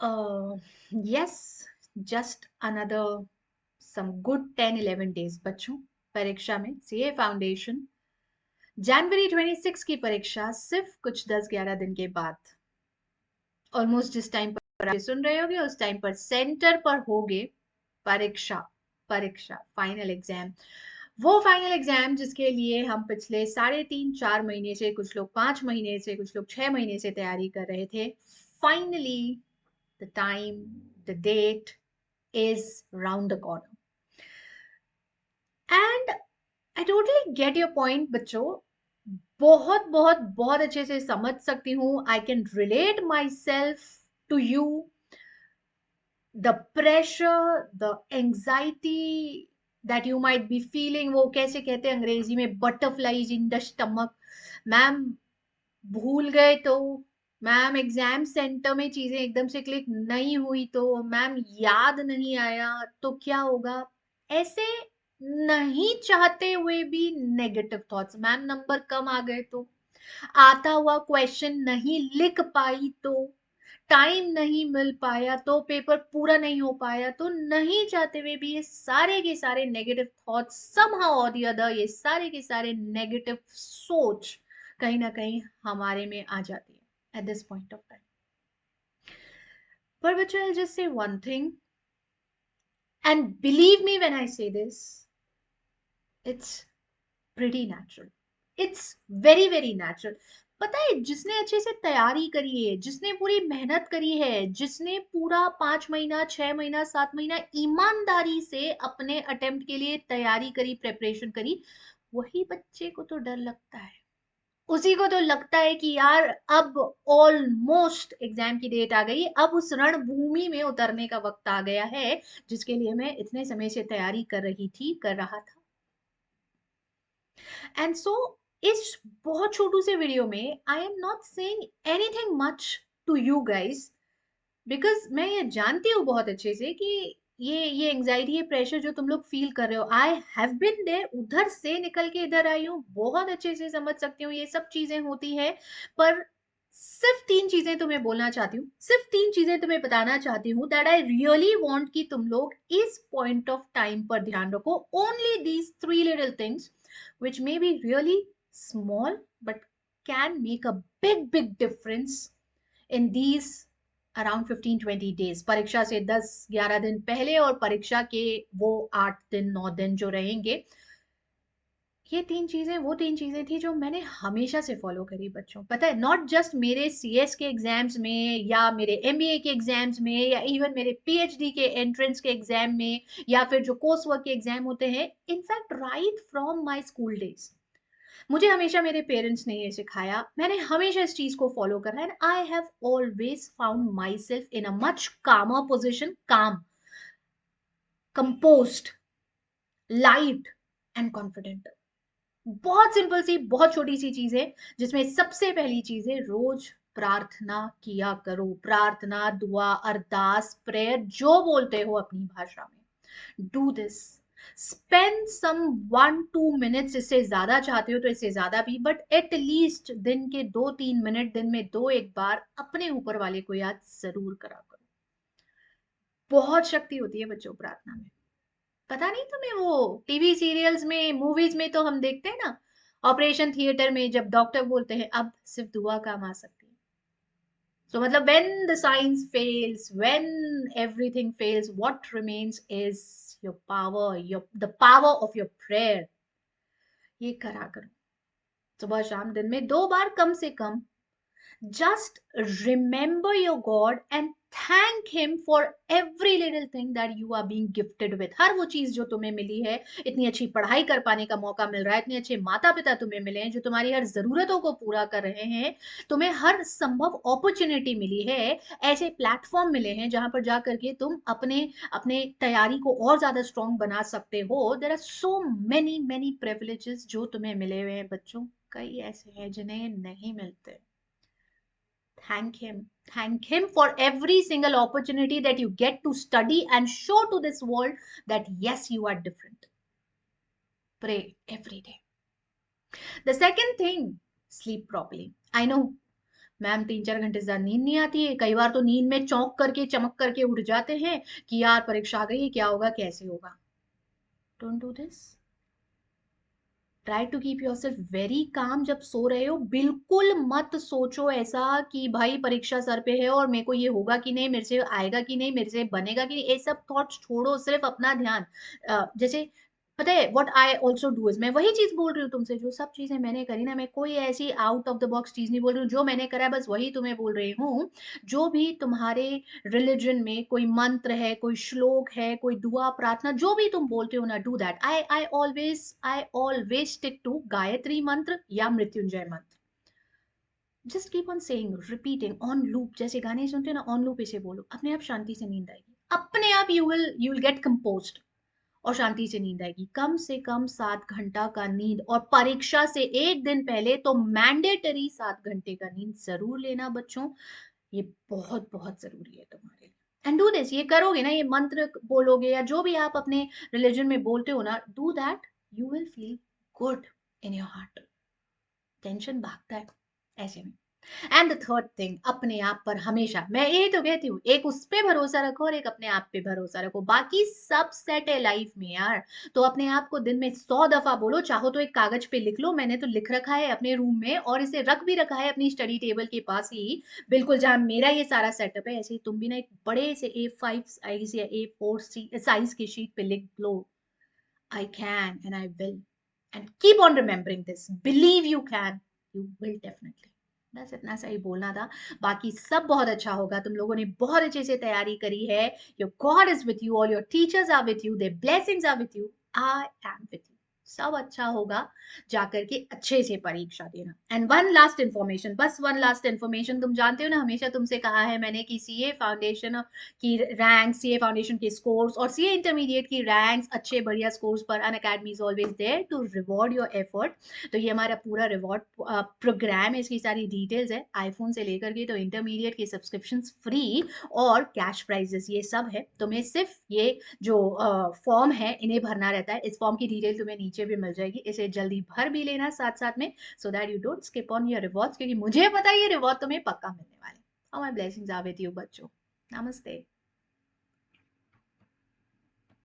Yes, just another some good 10-11 days बच्चों। परीक्षा में सीए फाउंडेशन जनवरी 26 की परीक्षा सिर्फ कुछ 10-11 दिन के बाद, ऑलमोस्ट जिस टाइम पर आप सुन रहे होगे उस टाइम पर सेंटर पर होगे परीक्षा। परीक्षा फाइनल एग्जाम, वो फाइनल एग्जाम जिसके लिए हम पिछले 3.5-4 महीने से, कुछ लोग 5 महीने से, कुछ लोग 6 महीने से तैयारी कर रहे थे। Finally the time, the date is round the corner. And I totally get your point बच्चों। बहुत बहुत बहुत अच्छे से समझ सकती हूँ। I can relate myself to you. The pressure, the anxiety that you might be feeling, वो कैसे कहते हैं अंग्रेजी में, butterflies in the stomach. Ma'am भूल गए तो, मैम एग्जाम सेंटर में चीजें एकदम से क्लिक नहीं हुई तो, मैम याद नहीं आया तो क्या होगा, ऐसे नहीं चाहते हुए भी नेगेटिव थॉट्स। मैम नंबर कम आ गए तो, आता हुआ क्वेश्चन नहीं लिख पाई तो, टाइम नहीं मिल पाया तो, पेपर पूरा नहीं हो पाया तो, नहीं चाहते हुए भी ये सारे के सारे नेगेटिव थॉट्स समहाउ और द अदर, ये सारे के सारे नेगेटिव सोच कहीं ना कहीं हमारे में आ जाती है at this point of time. पर बच्चों I just say one thing, and believe me when I say this, it's pretty natural. It's very very natural. पता है, जिसने अच्छे से तैयारी करी है, जिसने पूरी मेहनत करी है, जिसने पूरा 5 महीना, 6 महीना, 7 महीना ईमानदारी से अपने अटेम्प्ट के लिए तैयारी करी, प्रेपरेशन करी, वही बच्चे को तो डर लगता है। उसी को तो लगता है कि यार अब ऑलमोस्ट एग्जाम की डेट आ गई, अब उस रणभूमि में उतरने का वक्त आ गया है जिसके लिए मैं इतने समय से तैयारी कर रही थी, कर रहा था। एंड सो इस बहुत छोटू से वीडियो में I am not saying anything much to you guys, because मैं ये जानती हूँ बहुत अच्छे से कि ये एंजाइटी, ये प्रेशर जो तुम लोग फील कर रहे हो, आई हैव बिन देयर। उधर से निकल के इधर आई हूँ, बहुत अच्छे से समझ सकती हूँ ये सब चीजें होती है। पर सिर्फ 3 चीजें तुम्हें बोलना चाहती हूँ, सिर्फ 3 चीजें तुम्हें बताना चाहती हूँ, दैट आई रियली वांट कि तुम लोग इस पॉइंट ऑफ टाइम पर ध्यान रखो। Only these 3 little things which may be really small but can make a big big difference in these around 15-20 days, परीक्षा से 10-11 दिन पहले और परीक्षा के वो 8 दिन 9 दिन जो रहेंगे। ये 3 चीजें वो 3 चीजें थी जो मैंने हमेशा से फॉलो करी बच्चों। पता है, नॉट जस्ट मेरे सीएस के एग्जाम्स में, या मेरे एमबीए के एग्जाम्स में, या इवन मेरे पीएचडी के एंट्रेंस के एग्जाम में, या फिर जो कोर्स वर्क के एग्जाम होते हैं, in fact right from my school days, मुझे हमेशा मेरे पेरेंट्स ने ये सिखाया, मैंने हमेशा इस चीज को फॉलो करा, and I have always found my self in a much कामर पोजिशन, काम, कंपोज्ड, लाइट एंड कॉन्फिडेंट। बहुत सिंपल सी, बहुत छोटी सी चीज है, जिसमें सबसे पहली चीज है रोज प्रार्थना किया करो। प्रार्थना, दुआ, अरदास, प्रेयर, जो बोलते हो अपनी भाषा में, do this. Spend some 1-2 minutes, इससे ज्यादा चाहते हो तो इससे ज्यादा भी, बट एट लीस्ट दिन के 2-3 मिनट, दिन में 2-1 बार अपने ऊपर वाले को याद जरूर करा करो। बहुत शक्ति होती है बच्चों प्रार्थना में। पता नहीं तुम्हें, वो टीवी सीरियल्स में, मूवीज में तो हम देखते हैं ना, ऑपरेशन थिएटर में जब डॉक्टर बोलते हैं अब सिर्फ दुआ काम आ सकती है। So मतलब when the science fails, when everything fails, what remains is your power, the power of your prayer. ये करा करो सुबह शाम, दिन में 2 बार कम से कम। Just remember your God and thank him for every little thing that you are being gifted with. हर वो चीज जो तुम्हें मिली है, इतनी अच्छी पढ़ाई कर पाने का मौका मिल रहा है, इतने अच्छे माता पिता तुम्हें मिले हैं जो तुम्हारी हर जरूरतों को पूरा कर रहे हैं, तुम्हें हर संभव अपॉर्चुनिटी मिली है, ऐसे प्लेटफॉर्म मिले हैं जहां पर जा करके तुम अपने अपने तैयारी को और ज्यादा स्ट्रांग बना सकते हो। There are so many many privileges जो तुम्हें मिले हुए हैं बच्चों, कई ऐसे हैं जिन्हें नहीं मिलते। Thank him. Thank him for every single opportunity that you get to study and show to this world that yes, you are different. Pray every day. The second thing, sleep properly. I know ma'am 3-4 घंटे से ज्यादा नींद नहीं आती है, कई बार तो नींद में चौंक करके चमक करके उठ जाते हैं कि यार परीक्षा आ गई है, क्या होगा कैसे होगा। Don't do this. Try to keep yourself very calm जब सो रहे हो। बिल्कुल मत सोचो ऐसा कि भाई परीक्षा सर पे है और मेरे को ये होगा कि नहीं, मेरे से आएगा कि नहीं, मेरे से बनेगा कि नहीं, ये सब थॉट्स छोड़ो, सिर्फ अपना ध्यान। जैसे पता है what I also do is, मैं वही चीज बोल रही हूँ तुमसे जो सब चीजें मैंने करी ना, मैं कोई ऐसी आउट ऑफ द बॉक्स चीज नहीं बोल रही हूँ, जो मैंने करा है बस वही तुम्हें बोल रही हूँ। जो भी तुम्हारे रिलीजन में कोई मंत्र है, कोई श्लोक है, कोई दुआ प्रार्थना, जो भी तुम बोलते हो ना, do that. I always stick to Gayatri mantra या Mrityunjay mantra. Just keep on saying, repeating on loop, जैसे गाने सुनते हो ना, ऑन लूप इसे बोलो, अपने आप शांति से नींद आएगी, अपने आप यू विल गेट कंपोज्ड और शांति से नींद आएगी। कम से कम 7 घंटा का नींद, और परीक्षा से एक दिन पहले तो मैंडेटरी 7 घंटे का नींद जरूर लेना बच्चों। ये बहुत बहुत जरूरी है तुम्हारे लिए। एंड डू दिस, ये करोगे ना, ये मंत्र बोलोगे या जो भी आप अपने रिलीजन में बोलते हो ना, do that, you will feel good in your heart. Tension भागता है ऐसे में। एंड द थर्ड थिंग, अपने आप पर हमेशा, मैं यही तो कहती हूँ, एक उस पे भरोसा रखो और एक अपने आप पे भरोसा रखो, बाकी सब सेट है लाइफ में यार। तो अपने आप को दिन में 100 दफा बोलो, चाहो तो एक कागज पे लिख लो, मैंने तो लिख रखा है अपने रूम में और इसे रख भी रखा है अपनी स्टडी टेबल के पास ही, बिल्कुल जहां मेरा ये सारा सेटअप है। ऐसे ही तुम भी ना एक बड़े से A5 साइज या A4 साइज की शीट पे लिख लो, I can and I will, and keep on remembering this, believe you can, you will definitely. बस इतना सा ही बोलना था, बाकी सब बहुत अच्छा होगा, तुम लोगों ने बहुत अच्छे से तैयारी करी है। Your god is with you, all your teachers are with you, their blessings are with you, I am with you. सब अच्छा होगा, जाकर के अच्छे से परीक्षा देना। एंड वन लास्ट इन्फॉर्मेशन, बस वन लास्ट इन्फॉर्मेशन, तुम जानते हो ना, हमेशा तुमसे कहा है मैंने कि सीए फाउंडेशन की रैंक, सीए फाउंडेशन के स्कोर्स और सीए इंटरमीडिएट की रैंक्स अच्छे बढ़िया स्कोर्स पर Unacademy is always there to reward your effort. तो ये हमारा पूरा रिवॉर्ड प्रोग्राम है, इसकी सारी डिटेल्स है, आईफोन से लेकर के तो इंटरमीडिएट के सब्सक्रिप्शन फ्री और कैश प्राइजेस, ये सब है। तुम्हें सिर्फ ये जो फॉर्म है इन्हें भरना रहता है, इस फॉर्म की डिटेल तुम्हें नीचे भी मिल जाएगी, इसे जल्दी भर भी लेना साथ साथ में, so that you don't skip on your rewards, क्योंकि मुझे पता है ये रिवॉर्ड तुम्हें पक्का मिलने वाले। और my blessings are with you बच्चों। नमस्ते।